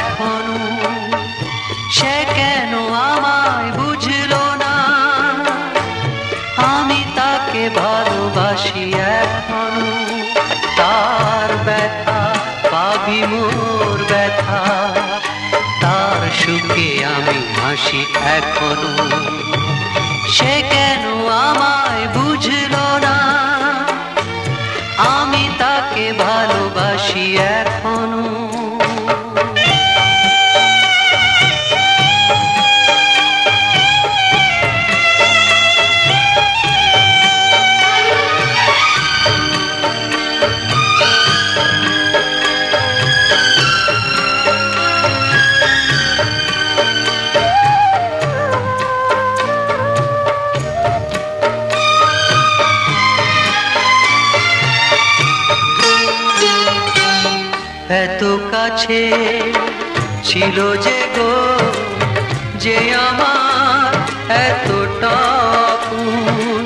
এখনো, সে কেন আমায় বুঝলো না, আমি তাকে ভালোবাসি এখনো। তার ব্যথা পাবি মোর ব্যথা, তার সুখে আমি হাসি এখনো, সে কেন আমায় বুঝলো না, আমি তাকে ভালোবাসি এখনো। এত কাছে ছিল যে গো, যে আমার এতটা আপন,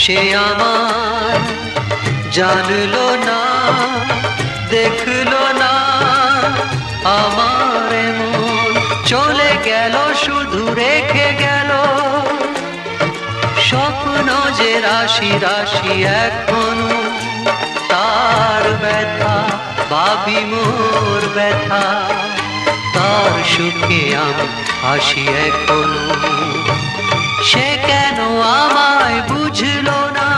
সে আমার জানলো না, দেখলো না আমার এমন, চলে গেল শুধু রেখে গেল স্বপ্ন যে রাশি রাশি এখনো। তার ব্যথা ভাবি মোর ব্যথা, তার সুখে আমি হাসি এখনো, সে কেন আমায় বুঝলো না,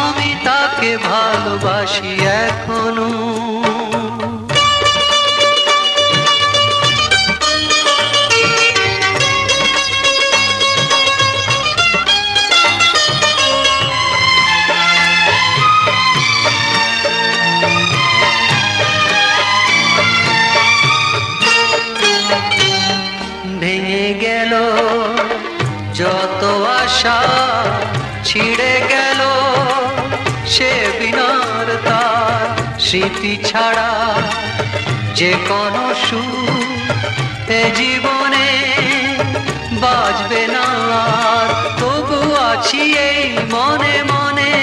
আমি তাকে ভালোবাসি এখনো। ভেঙে গেল যত আশা, ছিঁড়ে গেল সে বিনার তার, স্মৃতি ছাড়া যে কোনো সুখ এ জীবনে বাজবে না আর, তবু আছি এই মনে মনে,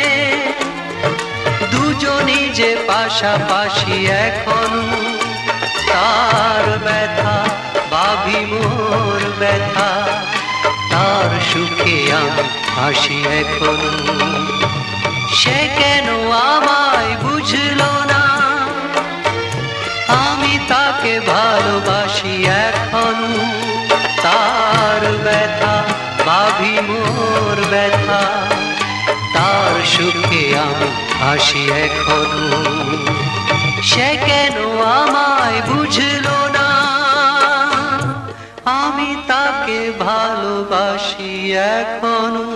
দুজনই যে পাশাপাশি এখনো। তার ব্যথা ভাবি মোর ব্যথা, তার সুখে আমি হাসি এখনো, সে কেন আমায় বুঝলো না, আমি তাকে ভালোবাসি এখনো। তার ব্যথা ভাবি মোর ব্যথা, তার সুখে আমি হাসি এখনো, সে কেন আমায় বুঝলো না, আমি তাকে ভালোবাসি এখনো।